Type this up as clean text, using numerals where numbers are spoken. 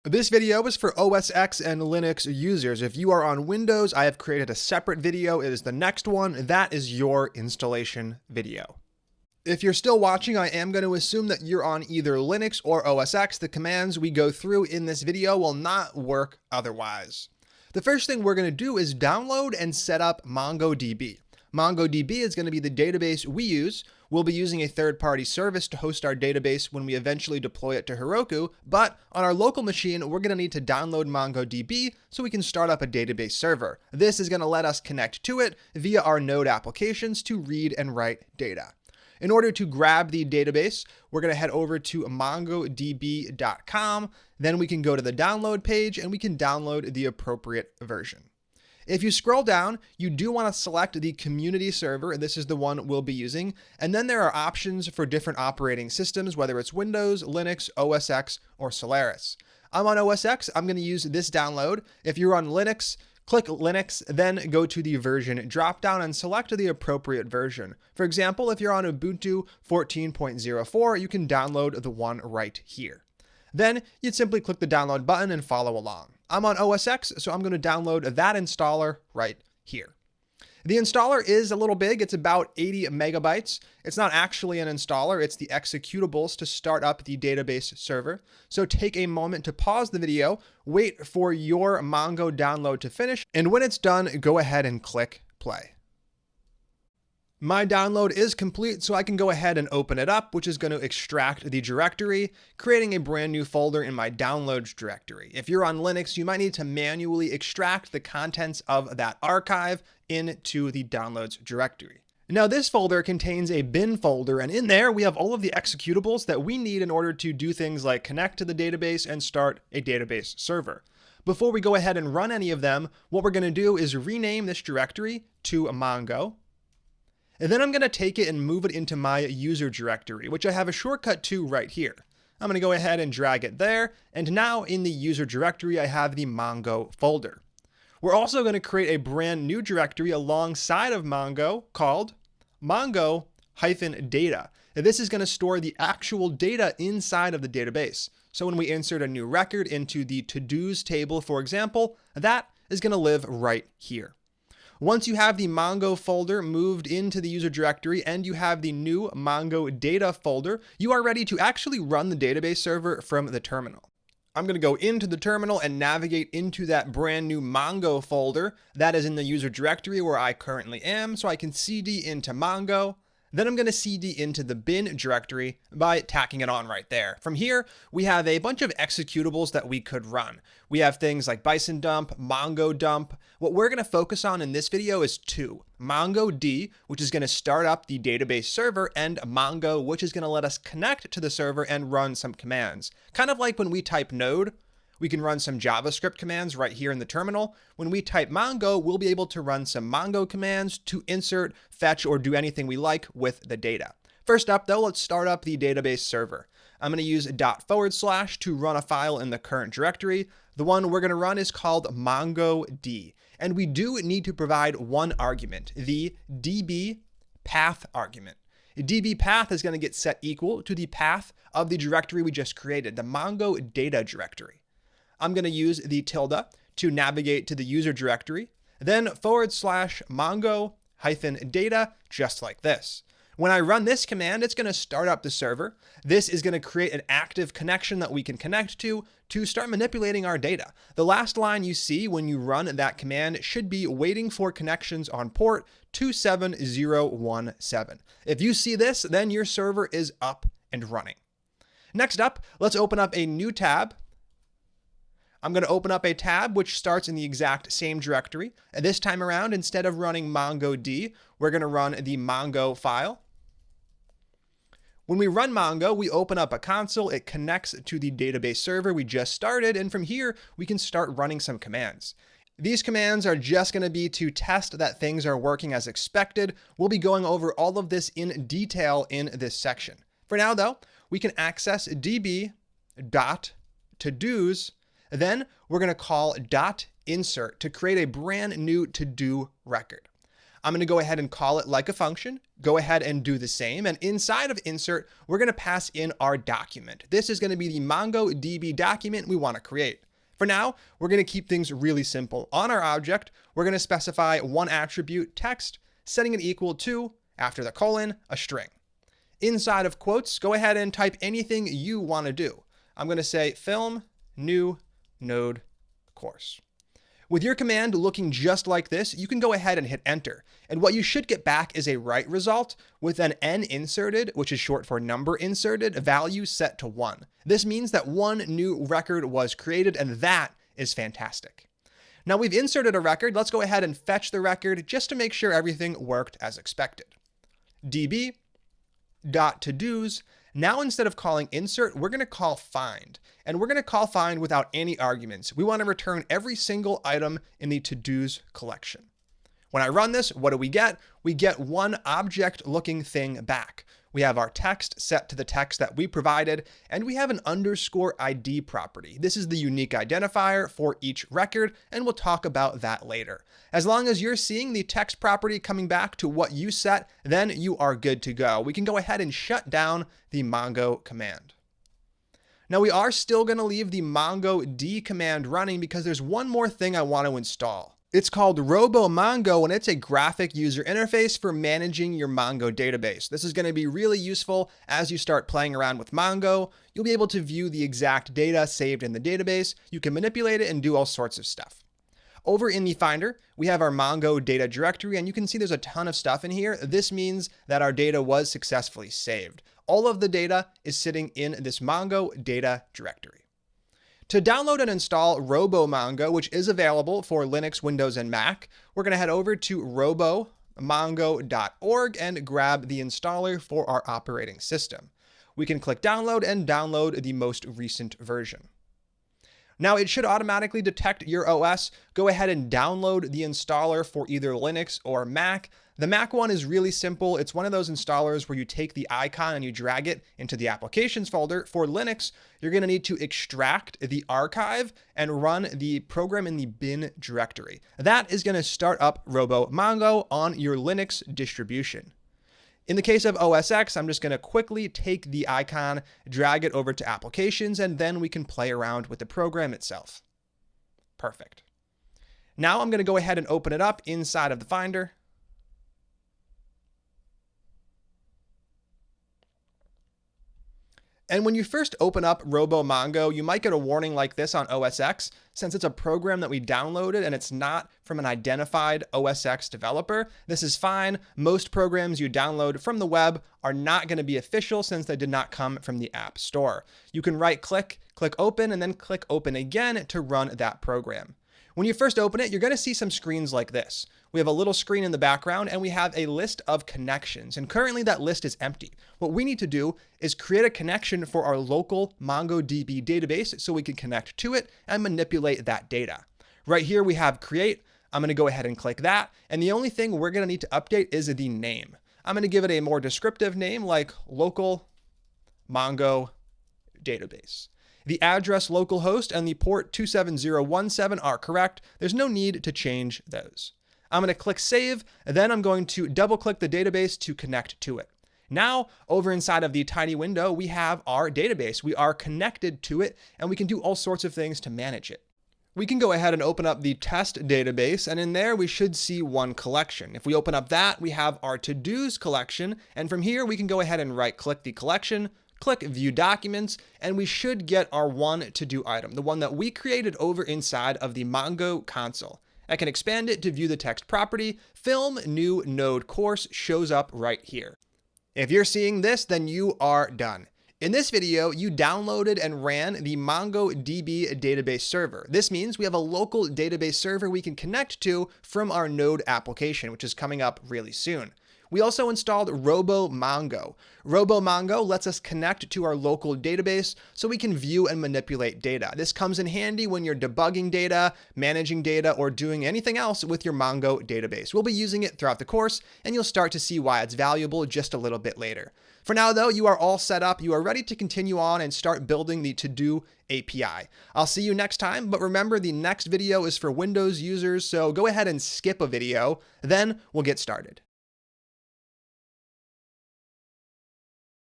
This video is for OS X and Linux users. If you are on Windows, I have created a separate video. It is the next one. That is your installation video. If you're still watching, I am going to assume that you're on either Linux or OS X. The commands we go through in this video will not work otherwise. The first thing we're going to do is download and set up MongoDB. MongoDB is going to be the database we use. We'll be using a third-party service to host our database when we eventually deploy it to Heroku, but on our local machine, we're going to need to download MongoDB so we can start up a database server. This is going to let us connect to it via our Node applications to read and write data. In order to grab the database, we're going to head over to mongodb.com. Then we can go to the download page and we can download the appropriate version. If you scroll down, you do want to select the community server. This is the one we'll be using. And then there are options for different operating systems, whether it's Windows, Linux, OS X, or Solaris. I'm on OS X. I'm going to use this download. If you're on Linux, click Linux, then go to the version dropdown and select the appropriate version. For example, if you're on Ubuntu 14.04, you can download the one right here. Then you'd simply click the download button and follow along. I'm on OS X, so I'm going to download that installer right here. The installer is a little big. It's about 80 megabytes. It's not actually an installer. It's the executables to start up the database server. So take a moment to pause the video, wait for your Mongo download to finish, and when it's done, go ahead and click play. My download is complete, so I can go ahead and open it up, which is going to extract the directory, creating a brand new folder in my downloads directory. If you're on Linux, you might need to manually extract the contents of that archive into the downloads directory. Now, this folder contains a bin folder, and in there we have all of the executables that we need in order to do things like connect to the database and start a database server. Before we go ahead and run any of them, what we're going to do is rename this directory to Mongo. And then I'm going to take it and move it into my user directory, which I have a shortcut to right here. I'm going to go ahead and drag it there. And now in the user directory, I have the Mongo folder. We're also going to create a brand new directory alongside of Mongo called Mongo-data. And this is going to store the actual data inside of the database. So when we insert a new record into the to-dos table, for example, that is going to live right here. Once you have the Mongo folder moved into the user directory and you have the new Mongo data folder, you are ready to actually run the database server from the terminal. I'm going to go into the terminal and navigate into that brand new Mongo folder that is in the user directory where I currently am, so I can cd into Mongo. Then I'm going to cd into the bin directory by tacking it on right there. From here, we have a bunch of executables that we could run. We have things like Bison dump, Mongo dump. What we're going to focus on in this video is two: MongoD, which is going to start up the database server, and Mongo, which is going to let us connect to the server and run some commands. Kind of like when we type node, we can run some JavaScript commands right here in the terminal. When we type Mongo, we'll be able to run some Mongo commands to insert, fetch, or do anything we like with the data. First up though, let's start up the database server. I'm going to use // to run a file in the current directory. The one we're going to run is called MongoD. And we do need to provide one argument, the db path argument. db path is going to get set equal to the path of the directory we just created, the Mongo data directory. I'm going to use the tilde to navigate to the user directory, then /mongo-data, just like this. When I run this command, it's going to start up the server. This is going to create an active connection that we can connect to start manipulating our data. The last line you see when you run that command should be waiting for connections on port 27017. If you see this, then your server is up and running. Next up, let's open up a new tab. I'm going to open up a tab which starts in the exact same directory. And this time around, instead of running MongoD, we're going to run the Mongo file. When we run Mongo, we open up a console. It connects to the database server we just started. And from here, we can start running some commands. These commands are just going to be to test that things are working as expected. We'll be going over all of this in detail in this section. For now, though, we can access db.todos. Then we're going to call .insert to create a brand new to-do record. I'm going to go ahead and call it like a function, go ahead and do the same. And inside of insert, we're going to pass in our document. This is going to be the MongoDB document we want to create. For now, we're going to keep things really simple. On our object, we're going to specify one attribute, text, setting it equal to, after the colon, a string. Inside of quotes, go ahead and type anything you want to do. I'm going to say film, new, node, course. With your command looking just like this, you can go ahead and hit enter. And what you should get back is a write result with an n inserted, which is short for number inserted, value set to 1. This means that one new record was created, and that is fantastic. Now we've inserted a record. Let's go ahead and fetch the record just to make sure everything worked as expected. db.todos. Now, instead of calling insert, we're going to call find, and we're going to call find without any arguments. We want to return every single item in the to-dos collection. When I run this, what do we get? We get one object looking thing back. We have our text set to the text that we provided, and we have an underscore ID property. This is the unique identifier for each record, and we'll talk about that later. As long as you're seeing the text property coming back to what you set, then you are good to go. We can go ahead and shut down the Mongo command. Now we are still going to leave the MongoD command running because there's one more thing I want to install. It's called Robomongo, and it's a graphic user interface for managing your Mongo database. This is going to be really useful as you start playing around with Mongo. You'll be able to view the exact data saved in the database. You can manipulate it and do all sorts of stuff. Over in the Finder, we have our Mongo data directory, and you can see there's a ton of stuff in here. This means that our data was successfully saved. All of the data is sitting in this Mongo data directory. To download and install Robomongo, which is available for Linux, Windows, and Mac, we're going to head over to robomongo.org and grab the installer for our operating system. We can click download and download the most recent version. Now, it should automatically detect your OS. Go ahead and download the installer for either Linux or Mac. The Mac one is really simple. It's one of those installers where you take the icon and you drag it into the applications folder. For Linux, you're going to need to extract the archive and run the program in the bin directory. That is going to start up Robomongo on your Linux distribution. In the case of OS X, I'm just going to quickly take the icon, drag it over to applications, and then we can play around with the program itself. Perfect. Now I'm going to go ahead and open it up inside of the Finder. And when you first open up Robomongo, you might get a warning like this on OS X, since it's a program that we downloaded and it's not from an identified OS X developer. This is fine. Most programs you download from the web are not going to be official since they did not come from the App Store. You can right-click, click open, and then click open again to run that program. When you first open it, you're going to see some screens like this. We have a little screen in the background, and we have a list of connections, and currently that list is empty. What we need to do is create a connection for our local MongoDB database so we can connect to it and manipulate that data. Right here we have create. I'm going to go ahead and click that, and the only thing we're going to need to update is the name. I'm going to give it a more descriptive name like local Mongo database. The address localhost and the port 27017 are correct. There's no need to change those. I'm going to click save, and then I'm going to double click the database to connect to it. Now, over inside of the tiny window, we have our database. We are connected to it, and we can do all sorts of things to manage it. We can go ahead and open up the test database, and in there we should see one collection. If we open up that, we have our to-dos collection, and from here we can go ahead and right-click the collection, click View Documents, and we should get our one to-do item, the one that we created over inside of the Mongo console. I can expand it to view the text property. Film New Node Course shows up right here. If you're seeing this, then you are done. In this video, you downloaded and ran the MongoDB database server. This means we have a local database server we can connect to from our Node application, which is coming up really soon. We also installed Robomongo. Robomongo lets us connect to our local database so we can view and manipulate data. This comes in handy when you're debugging data, managing data, or doing anything else with your Mongo database. We'll be using it throughout the course, and you'll start to see why it's valuable just a little bit later. For now, though, you are all set up. You are ready to continue on and start building the To-Do API. I'll see you next time, but remember, the next video is for Windows users, so go ahead and skip a video, then we'll get started.